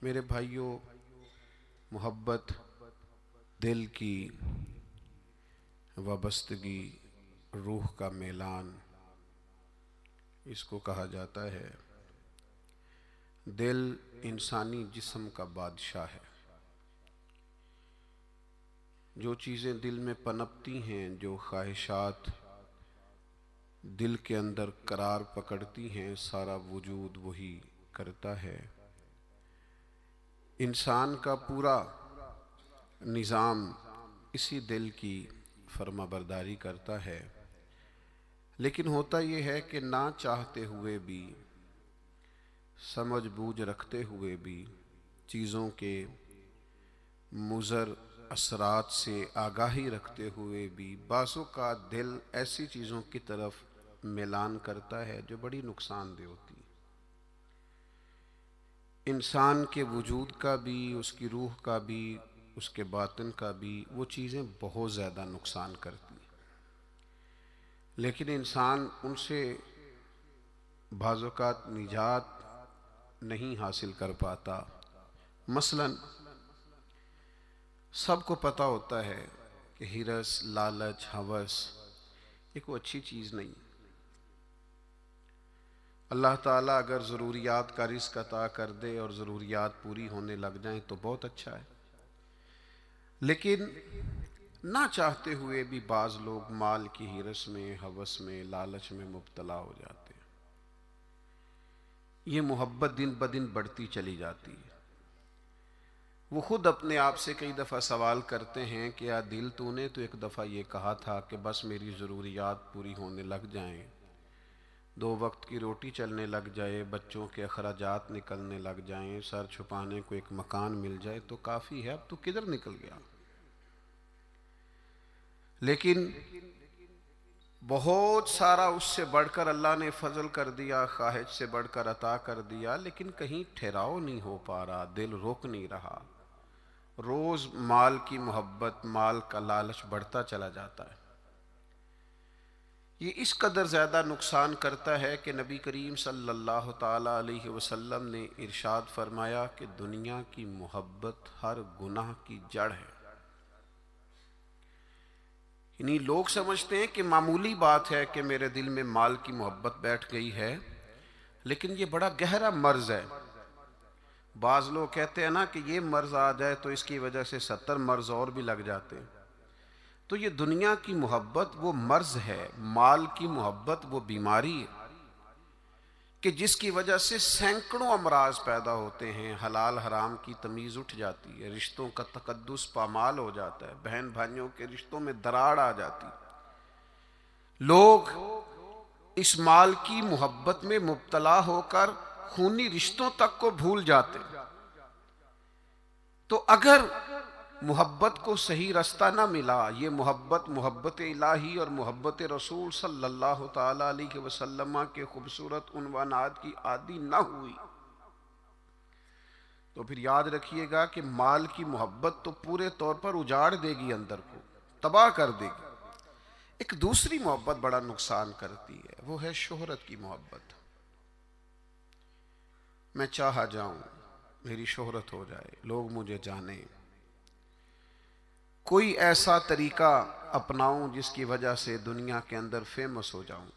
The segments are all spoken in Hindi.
मेरे भाइयों, मोहब्बत दिल की वाबस्तगी, रूह का मेलान इसको कहा जाता है। दिल इंसानी जिस्म का बादशाह है। जो चीज़ें दिल में पनपती हैं, जो ख्वाहिशात दिल के अंदर करार पकड़ती हैं, सारा वजूद वही करता है। इंसान का पूरा निज़ाम इसी दिल की फर्माबरदारी करता है। लेकिन होता यह है कि ना चाहते हुए भी, समझ बूझ रखते हुए भी, चीज़ों के मुज़र असरात से आगाही रखते हुए भी बाज़ों का दिल ऐसी चीज़ों की तरफ मिलान करता है जो बड़ी नुकसानदेह होती है। इंसान के वजूद का भी, उसकी रूह का भी, उसके बातिन का भी वो चीज़ें बहुत ज़्यादा नुकसान करती हैं। लेकिन इंसान उनसे बाज़ औक़ात निजात नहीं हासिल कर पाता। मसलन सबको पता होता है कि हिरस, लालच, हवस ये कोई अच्छी चीज़ नहीं। अल्लाह ताला अगर ज़रूरियात का रिज़्क़ अता कर दे और ज़रूरियात पूरी होने लग जाएं तो बहुत अच्छा है। लेकिन ना चाहते हुए भी बाज़ लोग माल की हिरस में, हवस में, लालच में मुब्तला हो जाते हैं। ये मोहब्बत दिन ब दिन बढ़ती चली जाती है। वो खुद अपने आप से कई दफ़ा सवाल करते हैं कि या दिल, तूने तो एक दफ़ा ये कहा था कि बस मेरी ज़रूरियात पूरी होने लग जाएं, 2 वक्त की रोटी चलने लग जाए, बच्चों के अखराजात निकलने लग जाएं, सर छुपाने को एक मकान मिल जाए तो काफ़ी है, अब तू किधर निकल गया। लेकिन बहुत सारा उससे बढ़कर अल्लाह ने फजल कर दिया, ख्वाहिश से बढ़कर अता कर दिया, लेकिन कहीं ठहराव नहीं हो पा रहा, दिल रोक नहीं रहा। रोज माल की मोहब्बत, माल का लालच बढ़ता चला जाता है। ये इस कदर ज़्यादा नुकसान करता है कि नबी करीम सल्लल्लाहु ताला अलैहि वसल्लम ने इरशाद फरमाया कि दुनिया की मोहब्बत हर गुनाह की जड़ है। यानी लोग समझते हैं कि मामूली बात है कि मेरे दिल में माल की मोहब्बत बैठ गई है, लेकिन ये बड़ा गहरा मर्ज है। बाज़ लोग कहते हैं ना कि ये मर्ज आ जाए तो इसकी वजह से 70 मर्ज और भी लग जाते हैं। तो ये दुनिया की मोहब्बत वो मर्ज है, माल की मोहब्बत वो बीमारी है कि जिसकी वजह से सैकड़ों अमराज पैदा होते हैं, हलाल हराम की तमीज़ उठ जाती है, रिश्तों का तकद्दुस पामाल हो जाता है, बहन भाइयों के रिश्तों में दरार आ जाती है। लोग इस माल की मोहब्बत में मुब्तला होकर खूनी रिश्तों तक को भूल जाते हैं। तो अगर मोहब्बत को सही रास्ता ना मिला, ये मोहब्बत, मोहब्बत इलाही और मोहब्बत रसूल सल्लल्लाहु ताला अलैहि वसल्लम के खूबसूरत उन्वानात की आदी ना हुई, तो फिर याद रखिएगा कि माल की मोहब्बत तो पूरे तौर पर उजाड़ देगी, अंदर को तबाह कर देगी। एक दूसरी मोहब्बत बड़ा नुकसान करती है, वो है शोहरत की मोहब्बत। मैं चाहा जाऊं, मेरी शोहरत हो जाए, लोग मुझे जाने, कोई ऐसा तरीका अपनाऊं जिसकी वजह से दुनिया के अंदर फेमस हो जाऊं,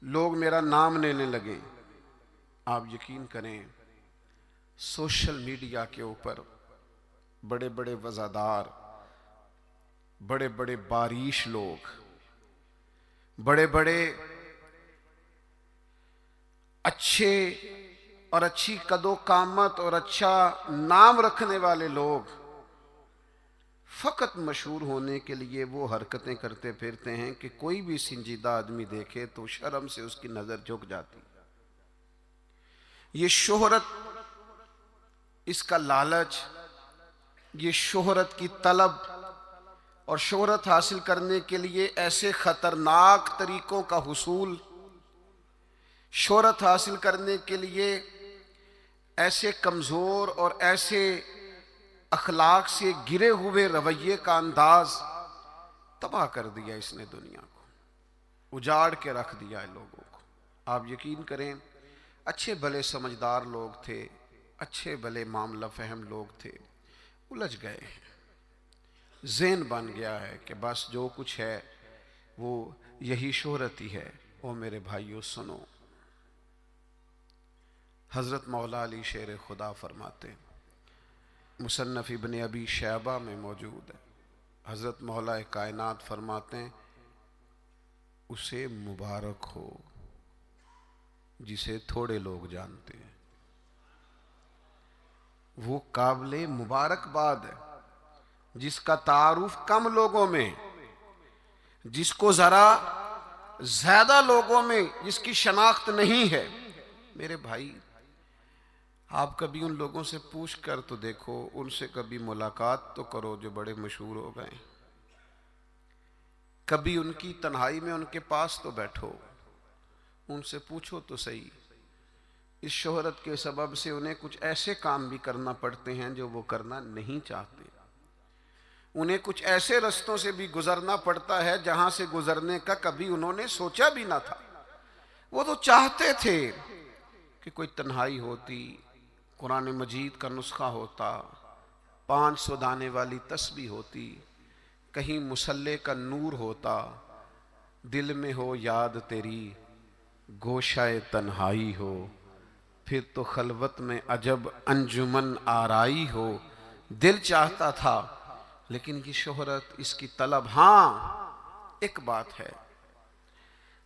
लोग मेरा नाम लेने लगे। आप यकीन करें, सोशल मीडिया के ऊपर बड़े बड़े वज़ादार, बड़े बड़े बारिश लोग, बड़े बड़े अच्छे और अच्छी कदो कामत और अच्छा नाम रखने वाले लोग फ़कत मशहूर होने के लिए वो हरकतें करते फिरते हैं कि कोई भी संजीदा आदमी देखे तो शर्म से उसकी नज़र झुक जाती। ये शोहरत, इसका लालच, ये शोहरत की तलब और शोहरत हासिल करने के लिए ऐसे ख़तरनाक तरीक़ों का हुसूल, शोहरत हासिल करने के लिए ऐसे कमज़ोर और ऐसे अखलाक से गिरे हुए रवैये का अंदाज तबाह कर दिया इसने दुनिया को, उजाड़ के रख दिया है लोगों को। आप यकीन करें, अच्छे भले समझदार लोग थे, अच्छे भले मामला फहम लोग थे, उलझ गए हैं। ज़हन बन गया है कि बस जो कुछ है वो यही शोहरत ही है। ओ मेरे भाइयों सुनो, हज़रत मौला अली शेर खुदा फरमाते, मुसन्नफ़ इब्न अबी शैबा में मौजूद है, हज़रत मौला कायनात फरमाते हैं, उसे मुबारक हो जिसे थोड़े लोग जानते हैं। वो काबिले मुबारकबाद है जिसका तारुफ कम लोगों में, जिसको जरा ज्यादा लोगों में जिसकी शनाख्त नहीं है। मेरे भाई, आप कभी उन लोगों से पूछ कर तो देखो, उनसे कभी मुलाकात तो करो जो बड़े मशहूर हो गए। कभी उनकी तन्हाई में उनके पास तो बैठो, उनसे पूछो तो सही। इस शोहरत के सबब से उन्हें कुछ ऐसे काम भी करना पड़ते हैं जो वो करना नहीं चाहते। उन्हें कुछ ऐसे रस्तों से भी गुजरना पड़ता है जहां से गुजरने का कभी उन्होंने सोचा भी ना था। वो तो चाहते थे कि कोई तन्हाई होती, कुरान मजीद का नुस्खा होता, 500 दाने वाली तस्बीह होती, कहीं मुसल्ले का नूर होता, दिल में हो याद तेरी, गोशाए तन्हाई हो, फिर तो खलवत में अजब अंजुमन आराई हो। दिल चाहता था, लेकिन ये शोहरत, इसकी तलब। हाँ, एक बात है,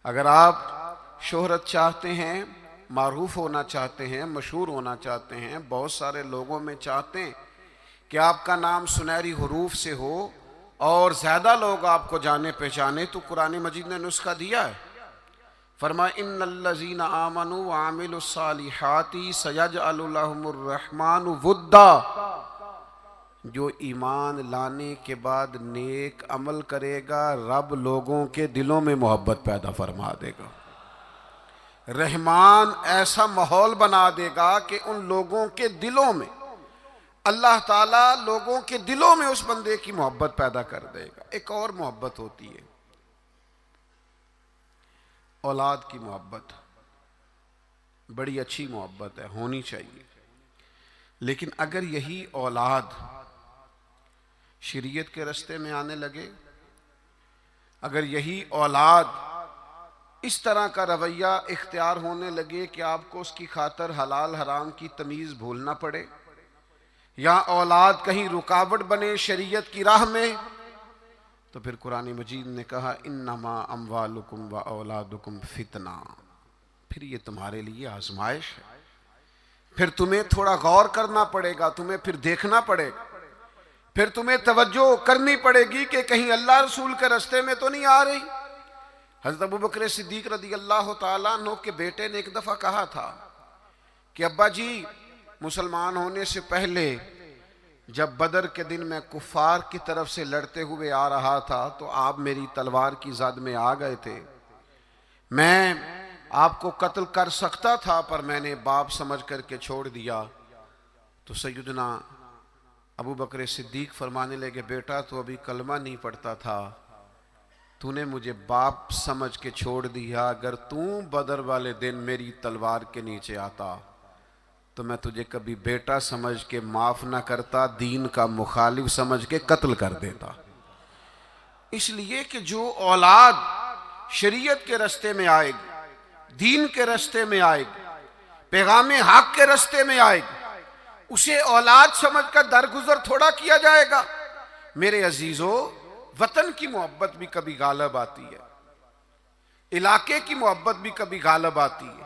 अगर आप शोहरत चाहते हैं, मारूफ होना चाहते हैं, मशहूर होना चाहते हैं, बहुत सारे लोगों में चाहते हैं कि आपका नाम सुनहरी हुरूफ से हो और ज्यादा लोग आपको जाने पहचाने, तो कुरान मजीद ने नुस्खा दिया है। फरमा इन्नल्लज़ीना आमनू व आमिलुस्सालिहाति सयजअलु लहुमुर रहमानु वुद्दा, जो ईमान लाने के बाद नेक अमल करेगा, रब लोगों के दिलों में मोहब्बत पैदा फरमा देगा। रहमान ऐसा माहौल बना देगा कि उन लोगों के दिलों में, अल्लाह ताला लोगों के दिलों में उस बंदे की मोहब्बत पैदा कर देगा। एक और मोहब्बत होती है, औलाद की मोहब्बत। बड़ी अच्छी मोहब्बत है, होनी चाहिए। लेकिन अगर यही औलाद शरीयत के रास्ते में आने लगे, अगर यही औलाद इस तरह का रवैया इख्तियार होने लगे कि आपको उसकी खातर हलाल हराम की तमीज़ भूलना पड़े, या औलाद कहीं रुकावट बने शरीयत की राह में, तो फिर कुरान मजीद ने कहा इन्नमा अम्वालुकुम व औलादुकुम फितना, फिर ये तुम्हारे लिए आजमाइश है। फिर तुम्हें थोड़ा गौर करना पड़ेगा, तुम्हें फिर देखना पड़ेगा, फिर तुम्हें तवज्जो करनी पड़ेगी कि कहीं अल्लाह रसूल के रास्ते में तो नहीं आ रही। हज़रत अबू बकर सिद्दीक रज़ी अल्लाह तआला अन्हु के बेटे ने एक दफ़ा कहा था कि अब्बा जी, मुसलमान होने से पहले जब बदर के दिन मैं कुफार की तरफ से लड़ते हुए आ रहा था तो आप मेरी तलवार की ज़द में आ गए थे। मैं आपको कत्ल कर सकता था पर मैंने बाप समझ करके छोड़ दिया। तो सैयदना अबू बकर सिद्दीक फरमाने लगे, बेटा तो अभी कलमा नहीं पढ़ता था, तूने मुझे बाप समझ के छोड़ दिया। अगर तू बदर वाले दिन मेरी तलवार के नीचे आता तो मैं तुझे कभी बेटा समझ के माफ ना करता, दीन का मुखालिफ समझ के कत्ल कर देता। इसलिए कि जो औलाद शरीयत के रास्ते में आएगी, दीन के रास्ते में आएगी, पैगामे हक के रास्ते में आएगी, उसे औलाद समझकर दरगुजर थोड़ा किया जाएगा। मेरे अजीजों, वतन की मोहब्बत भी कभी गालब आती है, इलाके की मोहब्बत भी कभी गालब आती है।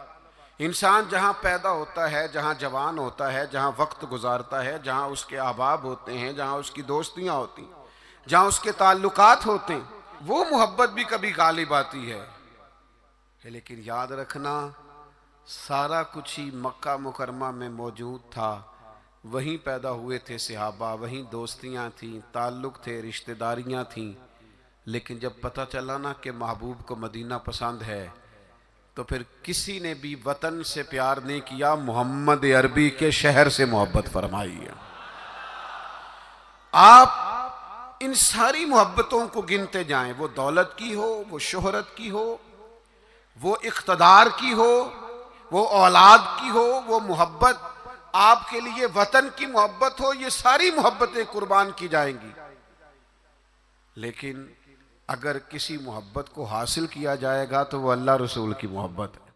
इंसान जहाँ पैदा होता है, जहाँ जवान होता है, जहाँ वक्त गुजारता है, जहाँ उसके अहबाब होते हैं, जहाँ उसकी दोस्तियाँ होती हैं, जहाँ उसके ताल्लुकात होते हैं, वो मोहब्बत भी कभी गालिब आती है। लेकिन याद रखना, सारा कुछ ही मक्का मुकरमा में मौजूद था। वहीं पैदा हुए थे सहाबा, वहीं दोस्तियाँ थीं, ताल्लुक़ थे, रिश्तेदारियाँ थीं। लेकिन जब पता चला ना कि महबूब को मदीना पसंद है, तो फिर किसी ने भी वतन से प्यार नहीं किया, मोहम्मद अरबी के शहर से मोहब्बत फरमाई है। आप इन सारी मोहब्बतों को गिनते जाएं, वो दौलत की हो, वो शोहरत की हो, वो इख्तदार की हो, वो औलाद की हो, वो मोहब्बत आपके लिए वतन की मोहब्बत हो, ये सारी मोहब्बतें कुर्बान की जाएंगी। लेकिन अगर किसी मोहब्बत को हासिल किया जाएगा तो वो अल्लाह रसूल की मोहब्बत है।